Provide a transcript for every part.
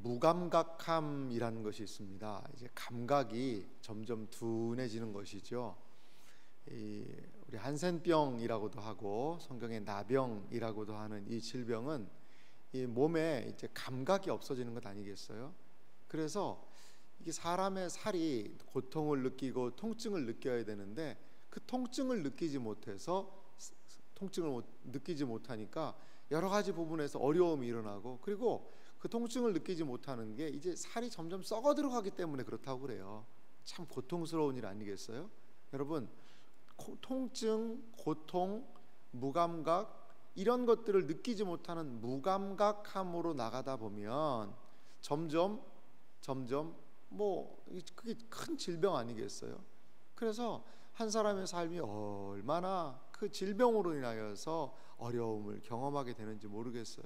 무감각함이라는 것이 있습니다. 이제 감각이 점점 둔해지는 것이죠. 우리 한센병이라고도 하고 성경에 나병이라고도 하는 이 질병은 이 몸에 이제 감각이 없어지는 것 아니겠어요? 그래서 이게 사람의 살이 고통을 느끼고 통증을 느껴야 되는데 그 통증을 느끼지 못하니까 여러 가지 부분에서 어려움이 일어나고, 그리고 그 통증을 느끼지 못하는 게 이제 살이 점점 썩어 들어가기 때문에 그렇다고 그래요. 참 고통스러운 일 아니겠어요? 여러분, 통증, 고통, 무감각 이런 것들을 느끼지 못하는 무감각함으로 나가다 보면 점점 그게 큰 질병 아니겠어요? 그래서 한 사람의 삶이 얼마나 그 질병으로 인하여서 어려움을 경험하게 되는지 모르겠어요.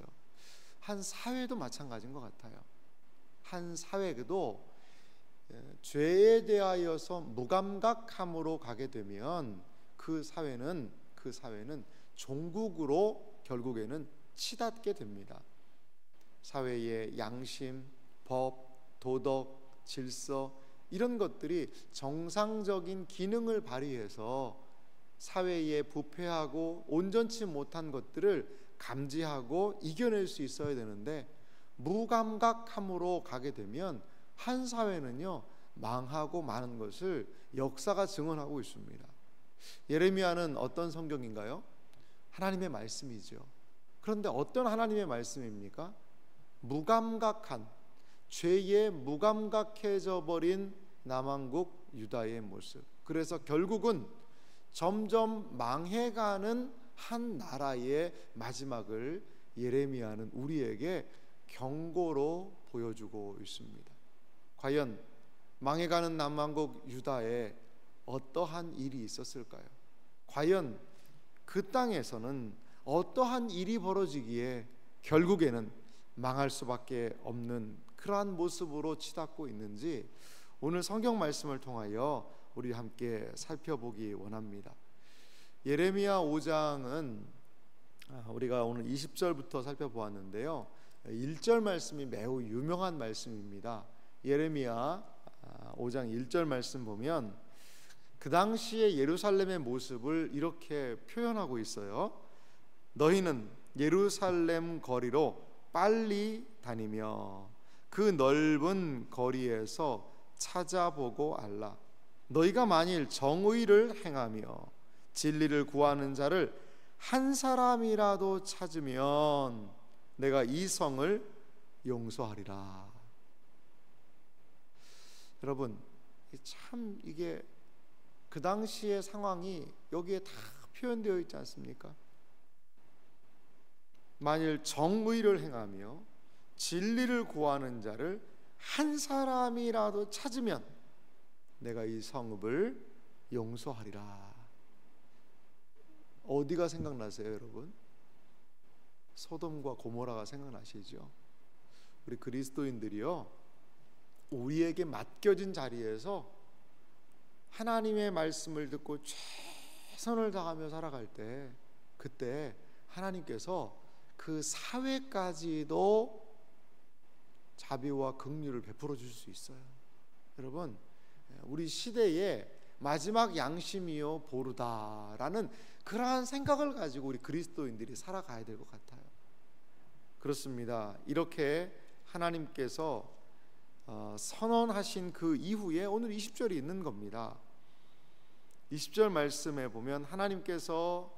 한 사회도 마찬가지인 것 같아요. 한 사회도 죄에 대하여서 무감각함으로 가게 되면 그 사회는 종국으로 결국에는 치닫게 됩니다. 사회의 양심, 법, 도덕, 질서 이런 것들이 정상적인 기능을 발휘해서 사회에 부패하고 온전치 못한 것들을 감지하고 이겨낼 수 있어야 되는데, 무감각함으로 가게 되면 한 사회는요 망하고 마는 것을 역사가 증언하고 있습니다. 예레미야는 어떤 성경인가요? 하나님의 말씀이죠. 그런데 어떤 하나님의 말씀입니까? 무감각한, 죄에 무감각해져 버린 남왕국 유다의 모습. 그래서 결국은 점점 망해가는 한 나라의 마지막을 예레미야는 우리에게 경고로 보여주고 있습니다. 과연 망해가는 남왕국 유다에 어떠한 일이 있었을까요? 과연 그 땅에서는 어떠한 일이 벌어지기에 결국에는 망할 수밖에 없는 그러한 모습으로 치닫고 있는지 오늘 성경 말씀을 통하여 우리 함께 살펴보기 원합니다. 예레미야 5장은 우리가 오늘 20절부터 살펴보았는데요, 1절 말씀이 매우 유명한 말씀입니다. 예레미야 5장 1절 말씀 보면 그 당시의 예루살렘의 모습을 이렇게 표현하고 있어요. 너희는 예루살렘 거리로 빨리 다니며 그 넓은 거리에서 찾아보고 알라. 너희가 만일 정의를 행하며 진리를 구하는 자를 한 사람이라도 찾으면 내가 이 성을 용서하리라. 여러분, 참 이게 그 당시의 상황이 여기에 다 표현되어 있지 않습니까? 만일 정의를 행하며 진리를 구하는 자를 한 사람이라도 찾으면 내가 이 성읍을 용서하리라. 어디가 생각나세요, 여러분? 소돔과 고모라가 생각나시죠? 우리 그리스도인들이요, 우리에게 맡겨진 자리에서 하나님의 말씀을 듣고 최선을 다하며 살아갈 때, 그때 하나님께서 그 사회까지도 자비와 긍휼을 베풀어 주실 수 있어요. 여러분, 우리 시대의 마지막 양심이요 보루다라는 그러한 생각을 가지고 우리 그리스도인들이 살아가야 될 것 같아요. 그렇습니다. 이렇게 하나님께서 선언하신 그 이후에 오늘 20절이 있는 겁니다. 20절 말씀에 보면 하나님께서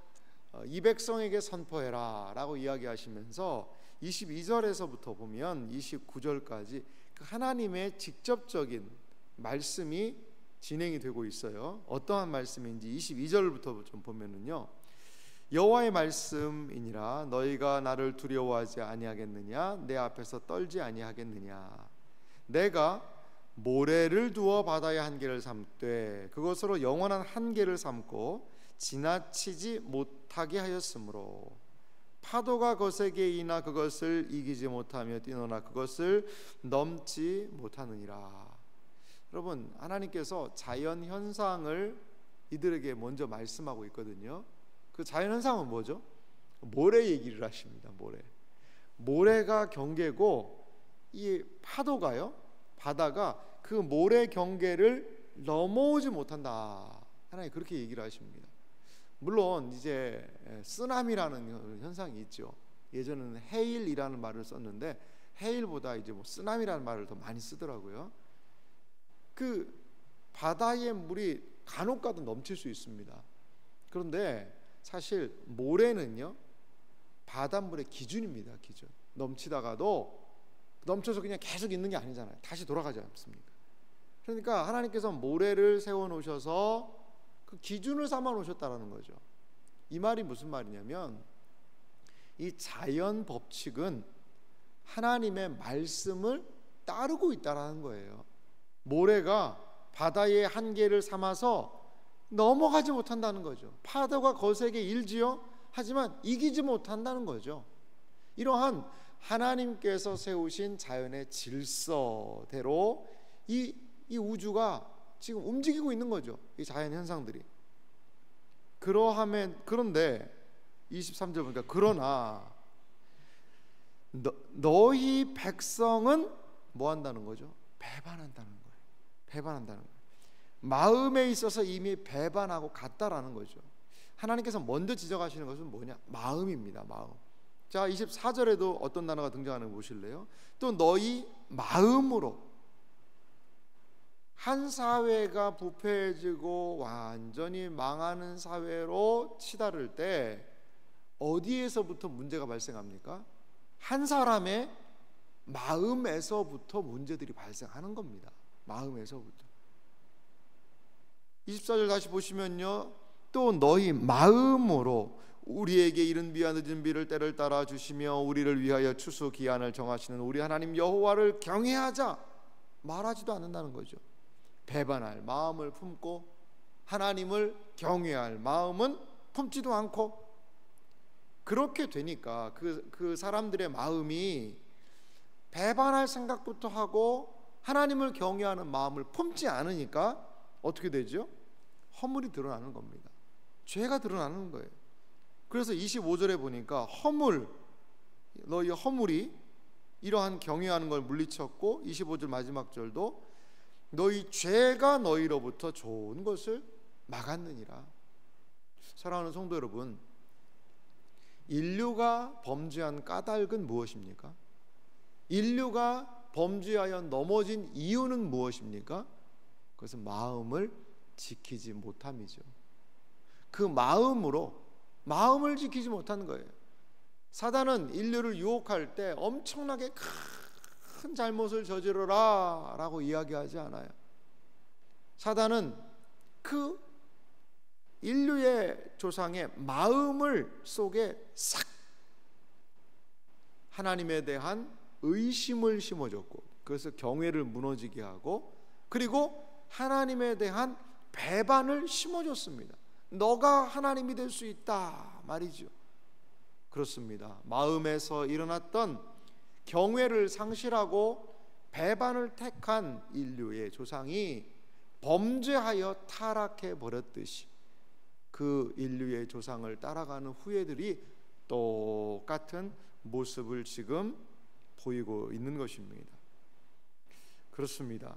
이 백성에게 선포해라 라고 이야기하시면서 22절에서부터 보면 29절까지 그 하나님의 직접적인 말씀이 진행이 되고 있어요. 어떠한 말씀인지 22절부터 좀 보면은요, 여호와의 말씀이니라. 너희가 나를 두려워하지 아니하겠느냐? 내 앞에서 떨지 아니하겠느냐? 내가 모래를 두어 바다의 한계를 삼되 그것으로 영원한 한계를 삼고 지나치지 못하게 하였으므로 파도가 거세게 이나 그것을 이기지 못하며 뛰노나 그것을 넘지 못하느니라. 여러분, 하나님께서 자연 현상을 이들에게 먼저 말씀하고 있거든요. 그 자연 현상은 뭐죠? 모래 얘기를 하십니다. 모래가 경계고 이 파도가요, 바다가 그 모래 경계를 넘어오지 못한다. 하나님 그렇게 얘기를 하십니다. 물론 이제 쓰나미라는 현상이 있죠. 예전에는 해일이라는 말을 썼는데 해일보다 이제 뭐 쓰나미라는 말을 더 많이 쓰더라고요. 그 바다의 물이 간혹가다 넘칠 수 있습니다. 그런데 사실 모래는요, 바닷물의 기준입니다. 기준. 넘치다가도 넘쳐서 그냥 계속 있는 게 아니잖아요. 다시 돌아가지 않습니까? 그러니까 하나님께서 모래를 세워 놓으셔서 그 기준을 삼아 놓으셨다라는 거죠. 이 말이 무슨 말이냐면, 이 자연 법칙은 하나님의 말씀을 따르고 있다라는 거예요. 모래가 바다의 한계를 삼아서 넘어가지 못한다는 거죠. 파도가 거세게 일지요, 하지만 이기지 못한다는 거죠. 이러한 하나님께서 세우신 자연의 질서대로 이 우주가 지금 움직이고 있는 거죠. 이 자연 현상들이. 그런데 23절 보니까 그러나 너희 백성은 뭐 한다는 거죠? 배반한다는 거예요. 배반한다는 거예요. 마음에 있어서 이미 배반하고 갔다라는 거죠. 하나님께서 먼저 지적하시는 것은 뭐냐? 마음입니다. 마음. 자, 24절에도 어떤 단어가 등장하는 거 보실래요? 또 너희 마음으로. 한 사회가 부패해지고 완전히 망하는 사회로 치달을 때 어디에서부터 문제가 발생합니까? 한 사람의 마음에서부터 문제들이 발생하는 겁니다. 마음에서부터. 24절 다시 보시면요, 또 너희 마음으로 우리에게 이른 비와 늦은 비를 때를 따라 주시며 우리를 위하여 추수 기한을 정하시는 우리 하나님 여호와를 경외하자 말하지도 않는다는 거죠. 배반할 마음을 품고 하나님을 경외할 마음은 품지도 않고, 그렇게 되니까 그 사람들의 마음이 배반할 생각부터 하고 하나님을 경외하는 마음을 품지 않으니까 어떻게 되죠? 허물이 드러나는 겁니다. 죄가 드러나는 거예요. 그래서 25절에 보니까 너희 허물이 이러한 경외하는 걸 물리쳤고, 25절 마지막 절도 너희 죄가 너희로부터 좋은 것을 막았느니라. 사랑하는 성도 여러분, 인류가 범죄한 까닭은 무엇입니까? 인류가 범죄하여 넘어진 이유는 무엇입니까? 그것은 마음을 지키지 못함이죠. 그 마음을 지키지 못하는 거예요. 사단은 인류를 유혹할 때 엄청나게 큰 잘못을 저지르라 라고 이야기하지 않아요. 사단은 그 인류의 조상의 마음을 속에 싹 하나님에 대한 의심을 심어줬고, 그래서 경외를 무너지게 하고, 그리고 하나님에 대한 배반을 심어줬습니다. 너가 하나님이 될 수 있다 말이죠. 그렇습니다. 마음에서 일어났던 경외를 상실하고 배반을 택한 인류의 조상이 범죄하여 타락해 버렸듯이 그 인류의 조상을 따라가는 후예들이 똑같은 모습을 지금 보이고 있는 것입니다. 그렇습니다.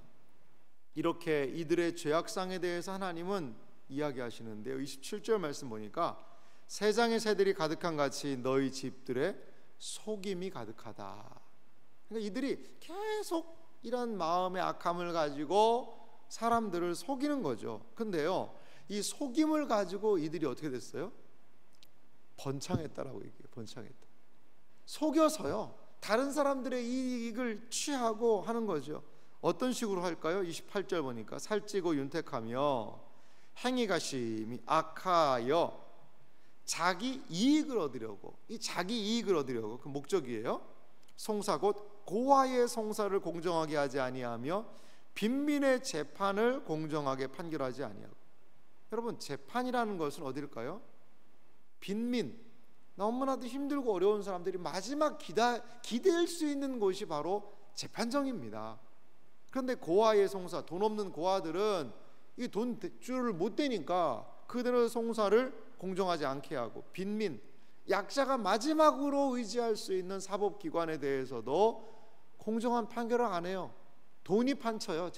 이렇게 이들의 죄악상에 대해서 하나님은 이야기하시는데요, 27절 말씀 보니까 세상의 새들이 가득한 같이 너희 집들의 속임이 가득하다. 그러니까 이들이 계속 이런 마음의 악함을 가지고 사람들을 속이는 거죠. 근데요, 이 속임을 가지고 이들이 어떻게 됐어요? 번창했다라고 얘기해요. 번창했다. 속여서요, 다른 사람들의 이익을 취하고 하는 거죠. 어떤 식으로 할까요? 28절 보니까 살찌고 윤택하며 행위가 심히 악하여 자기 이익을 얻으려고, 이 자기 이익을 얻으려고 그 목적이에요. 송사 곧 고아의 송사를 공정하게 하지 아니하며 빈민의 재판을 공정하게 판결하지 아니하고. 여러분, 재판이라는 것은 어딜까요? 빈민, 너무나도 힘들고 어려운 사람들이 마지막 기댈 수 있는 곳이 바로 재판정입니다. 그런데 고아의 송사, 돈 없는 고아들은 이 돈 대출을 못 대니까 그들의 송사를 공정하지 않게 하고, 빈민, 약자가 마지막으로 의지할 수 있는 사법기관에 대해서도 공정한 판결을 안 해요. 돈이 판쳐요.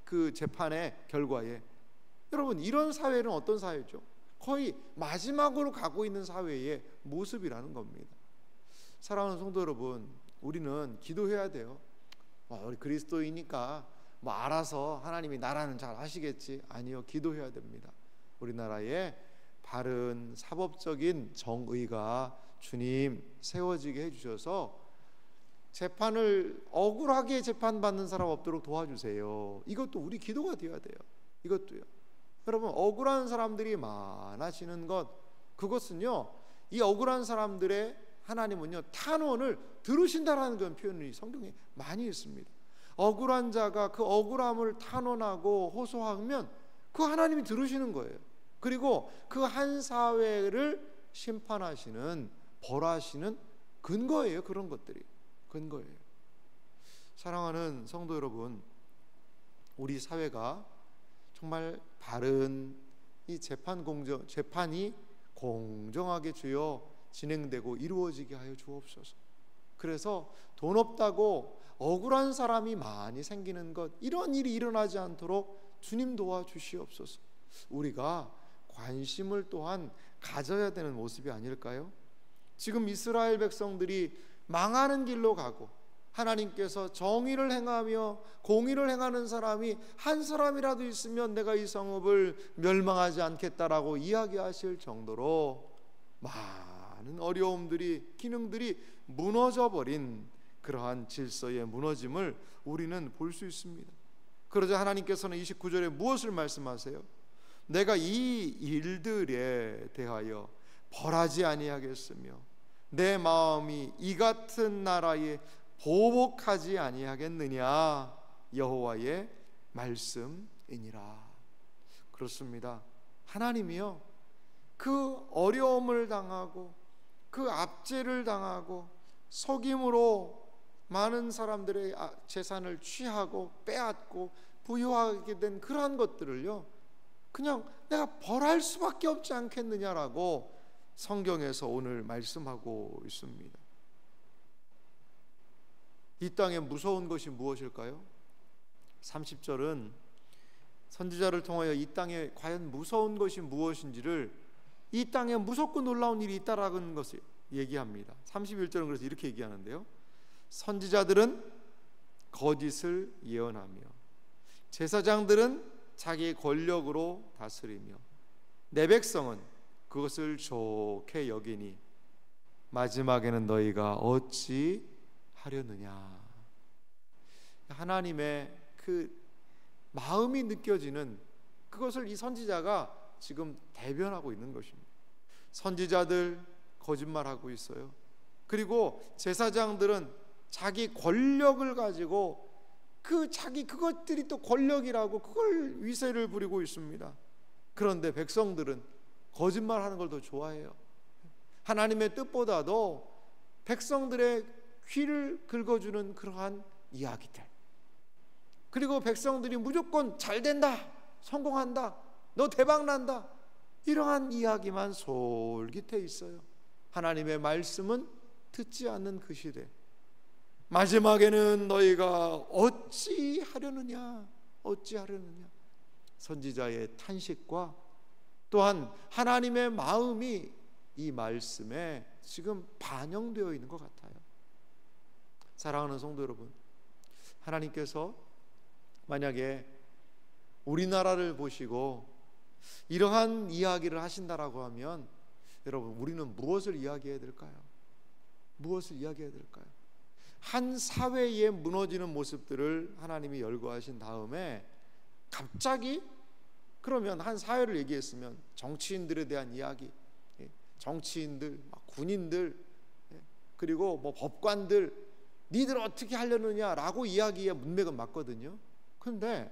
그 재판의 결과에. 여러분, 이런 사회는 어떤 사회죠? 거의 마지막으로 가고 있는 사회의 모습이라는 겁니다. 사랑하는 성도 여러분, 우리는 기도해야 돼요. 우리 그리스도이니까 알아서 하나님이 나라는 잘 하시겠지. 아니요, 기도해야 됩니다. 우리나라에 바른 사법적인 정의가 주님 세워지게 해주셔서 재판을 억울하게 재판받는 사람 없도록 도와주세요. 이것도 우리 기도가 되어야 돼요. 이것도요. 여러분, 억울한 사람들이 많아지는 것, 그것은요, 이 억울한 사람들의 하나님은요, 탄원을 들으신다라는 그런 표현이 성경에 많이 있습니다. 억울한 자가 그 억울함을 탄원하고 호소하면 그 하나님이 들으시는 거예요. 그리고 그 한 사회를 심판하시는, 벌하시는 근거예요. 그런 것들이 근거예요. 사랑하는 성도 여러분, 우리 사회가 정말 바른 이 재판이 공정하게 주여 진행되고 이루어지게 하여 주옵소서. 그래서 돈 없다고 억울한 사람이 많이 생기는 것, 이런 일이 일어나지 않도록 주님 도와주시옵소서. 우리가 관심을 또한 가져야 되는 모습이 아닐까요? 지금 이스라엘 백성들이 망하는 길로 가고 하나님께서 정의를 행하며 공의를 행하는 사람이 한 사람이라도 있으면 내가 이 성읍을 멸망하지 않겠다라고 이야기하실 정도로 많은 어려움들이, 기능들이 무너져버린 그러한 질서의 무너짐을 우리는 볼 수 있습니다. 그러자 하나님께서는 29절에 무엇을 말씀하세요? 내가 이 일들에 대하여 벌하지 아니하겠으며 내 마음이 이 같은 나라에 보복하지 아니하겠느냐, 여호와의 말씀이니라. 그렇습니다. 하나님이요, 그 어려움을 당하고 그 압제를 당하고 속임으로 많은 사람들의 재산을 취하고 빼앗고 부유하게 된 그러한 것들을요, 그냥 내가 벌할 수밖에 없지 않겠느냐라고 성경에서 오늘 말씀하고 있습니다. 이 땅에 무서운 것이 무엇일까요? 30절은 선지자를 통하여 이 땅에 과연 무서운 것이 무엇인지를, 이 땅에 무섭고 놀라운 일이 있다라는 것을 얘기합니다. 31절은 그래서 이렇게 얘기하는데요, 선지자들은 거짓을 예언하며 제사장들은 자기의 권력으로 다스리며 내 백성은 그것을 좋게 여기니 마지막에는 너희가 어찌 하려느냐. 하나님의 그 마음이 느껴지는 그것을 이 선지자가 지금 대변하고 있는 것입니다. 선지자들 거짓말하고 있어요. 그리고 제사장들은 자기 권력을 가지고 그것들이 또 권력이라고 그걸 위세를 부리고 있습니다. 그런데 백성들은 거짓말하는 걸 더 좋아해요. 하나님의 뜻보다도 백성들의 귀를 긁어주는 그러한 이야기들, 그리고 백성들이 무조건 잘 된다, 성공한다, 너 대박난다, 이러한 이야기만 솔깃해 있어요. 하나님의 말씀은 듣지 않는 그 시대, 마지막에는 너희가 어찌 하려느냐, 어찌 하려느냐. 선지자의 탄식과 또한 하나님의 마음이 이 말씀에 지금 반영되어 있는 것 같아요. 사랑하는 성도 여러분, 하나님께서 만약에 우리나라를 보시고 이러한 이야기를 하신다라고 하면, 여러분, 우리는 무엇을 이야기해야 될까요? 무엇을 이야기해야 될까요? 한 사회의 무너지는 모습들을 하나님이 열거하신 다음에 갑자기, 그러면 한 사회를 얘기했으면 정치인들에 대한 이야기, 정치인들, 군인들, 그리고 법관들, 니들 어떻게 하려느냐라고 이야기의 문맥은 맞거든요. 그런데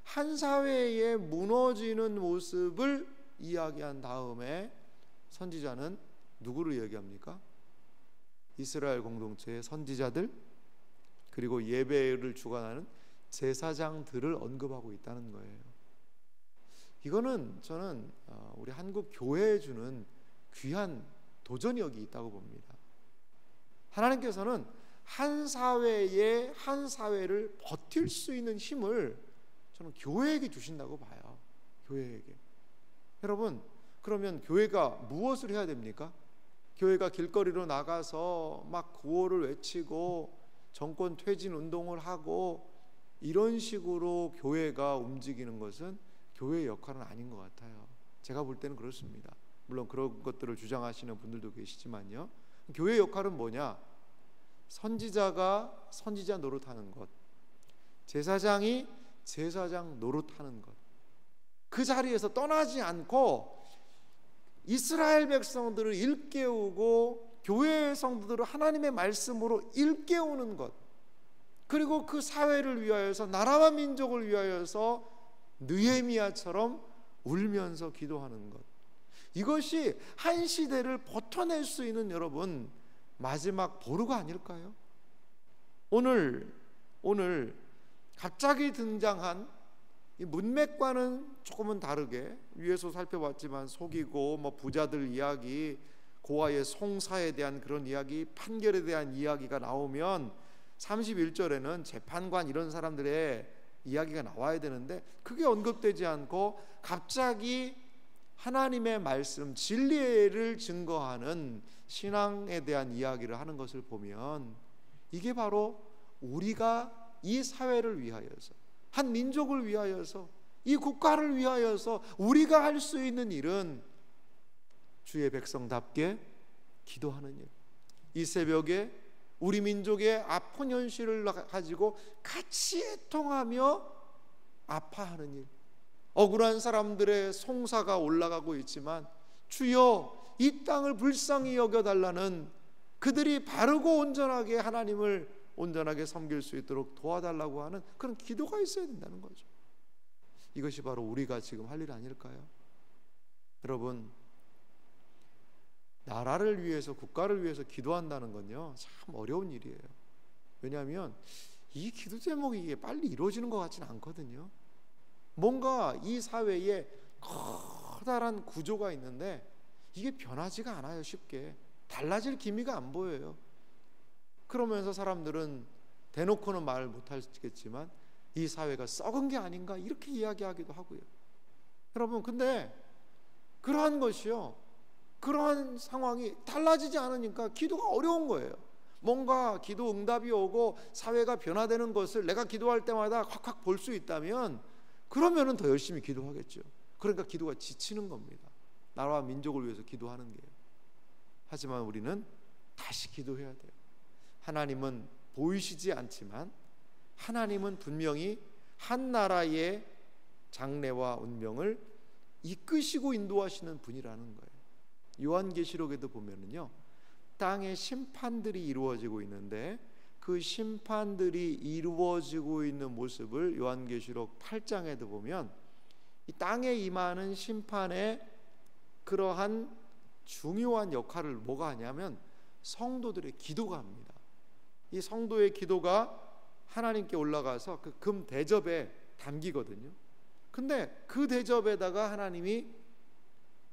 한 사회의 무너지는 모습을 이야기한 다음에 선지자는 누구를 얘기합니까? 이스라엘 공동체의 선지자들, 그리고 예배를 주관하는 제사장들을 언급하고 있다는 거예요. 이거는 저는 우리 한국 교회에 주는 귀한 도전이 여기 있다고 봅니다. 하나님께서는 한 사회에 한 사회를 버틸 수 있는 힘을 저는 교회에게 주신다고 봐요. 교회에게. 여러분, 그러면 교회가 무엇을 해야 됩니까? 교회가 길거리로 나가서 막 구호를 외치고 정권 퇴진 운동을 하고 이런 식으로 교회가 움직이는 것은 교회의 역할은 아닌 것 같아요. 제가 볼 때는 그렇습니다. 물론 그런 것들을 주장하시는 분들도 계시지만요. 교회의 역할은 뭐냐? 선지자가 선지자 노릇하는 것, 제사장이 제사장 노릇하는 것, 그 자리에서 떠나지 않고 이스라엘 백성들을 일깨우고 교회의 성도들을 하나님의 말씀으로 일깨우는 것, 그리고 그 사회를 위하여서, 나라와 민족을 위하여서 느헤미야처럼 울면서 기도하는 것, 이것이 한 시대를 버텨낼 수 있는 여러분 마지막 보루가 아닐까요? 오늘 갑자기 등장한 이 문맥과는 조금은 다르게, 위에서 살펴봤지만 속이고 부자들 이야기, 고아의 송사에 대한 그런 이야기, 판결에 대한 이야기가 나오면 31절에는 재판관 이런 사람들의 이야기가 나와야 되는데 그게 언급되지 않고 갑자기 하나님의 말씀, 진리를 증거하는 신앙에 대한 이야기를 하는 것을 보면 이게 바로 우리가 이 사회를 위하여서, 한 민족을 위하여서, 이 국가를 위하여서 우리가 할 수 있는 일은 주의 백성답게 기도하는 일, 이 새벽에 우리 민족의 아픈 현실을 가지고 같이 애통하며 아파하는 일, 억울한 사람들의 송사가 올라가고 있지만 주여 이 땅을 불쌍히 여겨달라는, 그들이 바르고 온전하게 하나님을 온전하게 섬길 수 있도록 도와달라고 하는 그런 기도가 있어야 된다는 거죠. 이것이 바로 우리가 지금 할 일 아닐까요? 여러분, 나라를 위해서, 국가를 위해서 기도한다는 건요 참 어려운 일이에요. 왜냐하면 이 기도 제목이 이게 빨리 이루어지는 것 같지는 않거든요. 뭔가 이 사회에 커다란 구조가 있는데 이게 변하지가 않아요. 쉽게 달라질 기미가 안 보여요. 그러면서 사람들은 대놓고는 말을 못하겠지만 이 사회가 썩은 게 아닌가 이렇게 이야기하기도 하고요. 여러분, 근데 그러한 것이요, 그러한 상황이 달라지지 않으니까 기도가 어려운 거예요. 뭔가 기도 응답이 오고 사회가 변화되는 것을 내가 기도할 때마다 확확 볼 수 있다면 그러면은 더 열심히 기도하겠죠. 그러니까 기도가 지치는 겁니다. 나라와 민족을 위해서 기도하는 게요. 하지만 우리는 다시 기도해야 돼요. 하나님은 보이시지 않지만 하나님은 분명히 한 나라의 장래와 운명을 이끄시고 인도하시는 분이라는 거예요. 요한계시록에도 보면은요, 땅의 심판들이 이루어지고 있는데 그 심판들이 이루어지고 있는 모습을 요한계시록 8장에도 보면 이 땅에 임하는 심판의 그러한 중요한 역할을 뭐가 하냐면 성도들의 기도가 합니다. 이 성도의 기도가 하나님께 올라가서 그 금 대접에 담기거든요. 근데 그 대접에다가 하나님이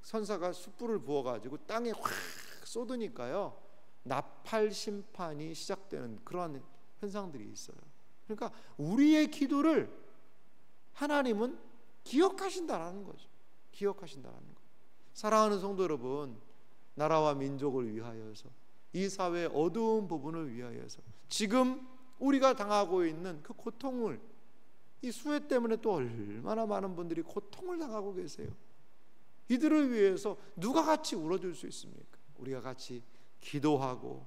선사가 숯불을 부어가지고 땅에 확 쏟으니까요, 나팔 심판이 시작되는 그러한 현상들이 있어요. 그러니까 우리의 기도를 하나님은 기억하신다라는 거죠. 기억하신다라는 거. 사랑하는 성도 여러분, 나라와 민족을 위하여서, 이 사회의 어두운 부분을 위하여서, 지금 우리가 당하고 있는 그 고통을, 이 수해 때문에 또 얼마나 많은 분들이 고통을 당하고 계세요. 이들을 위해서 누가 같이 울어줄 수 있습니까? 우리가 같이 기도하고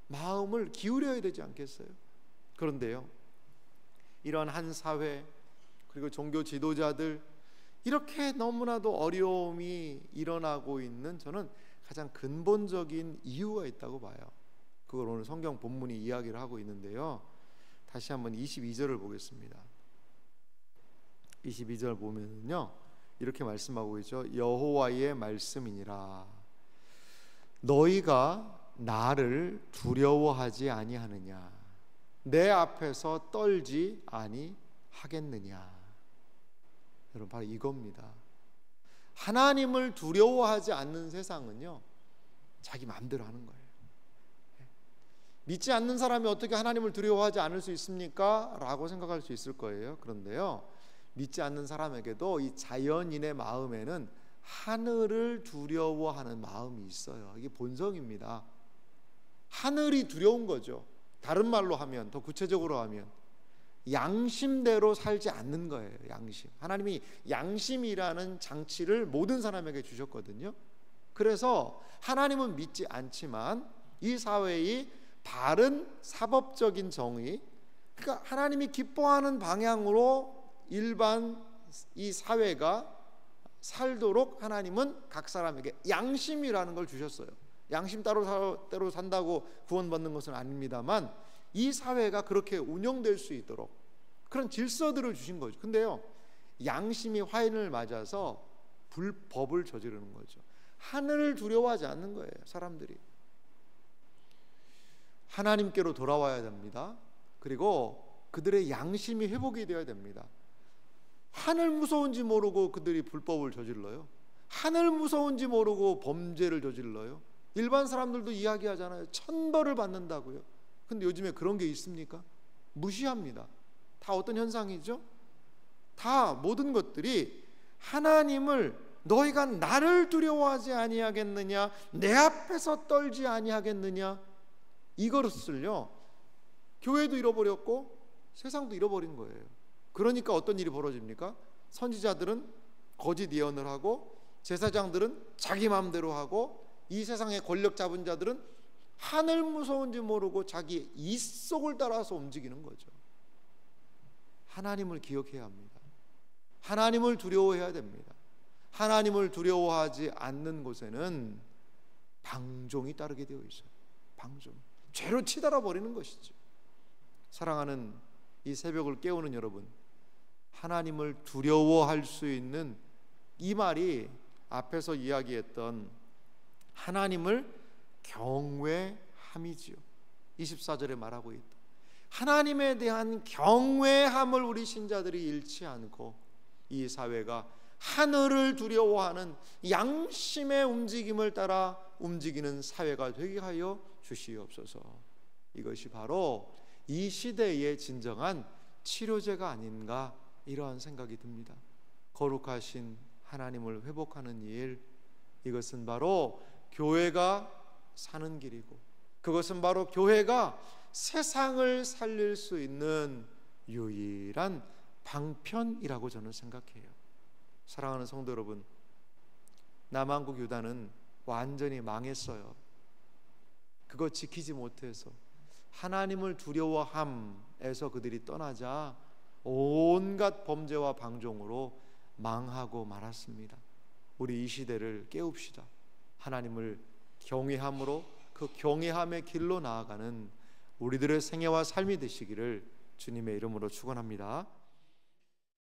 마음을 기울여야 되지 않겠어요? 그런데요, 이런 한 사회, 그리고 종교 지도자들, 이렇게 너무나도 어려움이 일어나고 있는 저는 가장 근본적인 이유가 있다고 봐요. 그걸 오늘 성경 본문이 이야기를 하고 있는데요, 다시 한번 22절을 보겠습니다. 22절 보면요, 이렇게 말씀하고 있죠. 여호와의 말씀이니라. 너희가 나를 두려워하지 아니하느냐? 내 앞에서 떨지 아니하겠느냐? 여러분, 바로 이겁니다. 하나님을 두려워하지 않는 세상은요, 자기 마음대로 하는 거예요. 믿지 않는 사람이 어떻게 하나님을 두려워하지 않을 수 있습니까? 라고 생각할 수 있을 거예요. 그런데요, 믿지 않는 사람에게도 이 자연인의 마음에는 하늘을 두려워하는 마음이 있어요. 이게 본성입니다. 하늘이 두려운 거죠. 다른 말로 하면, 더 구체적으로 하면 양심대로 살지 않는 거예요. 양심. 하나님이 양심이라는 장치를 모든 사람에게 주셨거든요. 그래서 하나님은 믿지 않지만 이 사회의 바른 사법적인 정의, 그러니까 하나님이 기뻐하는 방향으로 일반 이 사회가 살도록 하나님은 각 사람에게 양심이라는 걸 주셨어요. 양심 따로 산다고 구원받는 것은 아닙니다만 이 사회가 그렇게 운영될 수 있도록 그런 질서들을 주신 거죠. 근데요, 양심이 화인을 맞아서 불법을 저지르는 거죠. 하늘을 두려워하지 않는 거예요. 사람들이 하나님께로 돌아와야 됩니다. 그리고 그들의 양심이 회복이 되어야 됩니다. 하늘 무서운지 모르고 그들이 불법을 저질러요. 하늘 무서운지 모르고 범죄를 저질러요. 일반 사람들도 이야기하잖아요. 천벌을 받는다고요. 근데 요즘에 그런 게 있습니까? 무시합니다. 다 어떤 현상이죠? 다 모든 것들이 하나님을 너희가 나를 두려워하지 아니하겠느냐, 내 앞에서 떨지 아니하겠느냐, 이것을요 교회도 잃어버렸고 세상도 잃어버린 거예요. 그러니까 어떤 일이 벌어집니까? 선지자들은 거짓 예언을 하고 제사장들은 자기 마음대로 하고 이 세상의 권력 잡은 자들은 하늘 무서운지 모르고 자기 입속을 따라서 움직이는 거죠. 하나님을 기억해야 합니다. 하나님을 두려워해야 됩니다. 하나님을 두려워하지 않는 곳에는 방종이 따르게 되어 있어요. 방종, 죄로 치달아 버리는 것이죠. 사랑하는 이 새벽을 깨우는 여러분, 하나님을 두려워할 수 있는 이 말이 앞에서 이야기했던 하나님을 경외함이지요. 24절에 말하고 있다. 하나님에 대한 경외함을 우리 신자들이 잃지 않고 이 사회가 하늘을 두려워하는 양심의 움직임을 따라 움직이는 사회가 되게 하여 주시옵소서. 이것이 바로 이 시대의 진정한 치료제가 아닌가, 이러한 생각이 듭니다. 거룩하신 하나님을 회복하는 일, 이것은 바로 교회가 사는 길이고 그것은 바로 교회가 세상을 살릴 수 있는 유일한 방편이라고 저는 생각해요. 사랑하는 성도 여러분, 남한국 유다는 완전히 망했어요. 그거 지키지 못해서 하나님을 두려워함에서 그들이 떠나자 온갖 범죄와 방종으로 망하고 말았습니다. 우리 이 시대를 깨웁시다. 하나님을 경외함으로 그 경외함의 길로 나아가는 우리들의 생애와 삶이 되시기를 주님의 이름으로 축원합니다.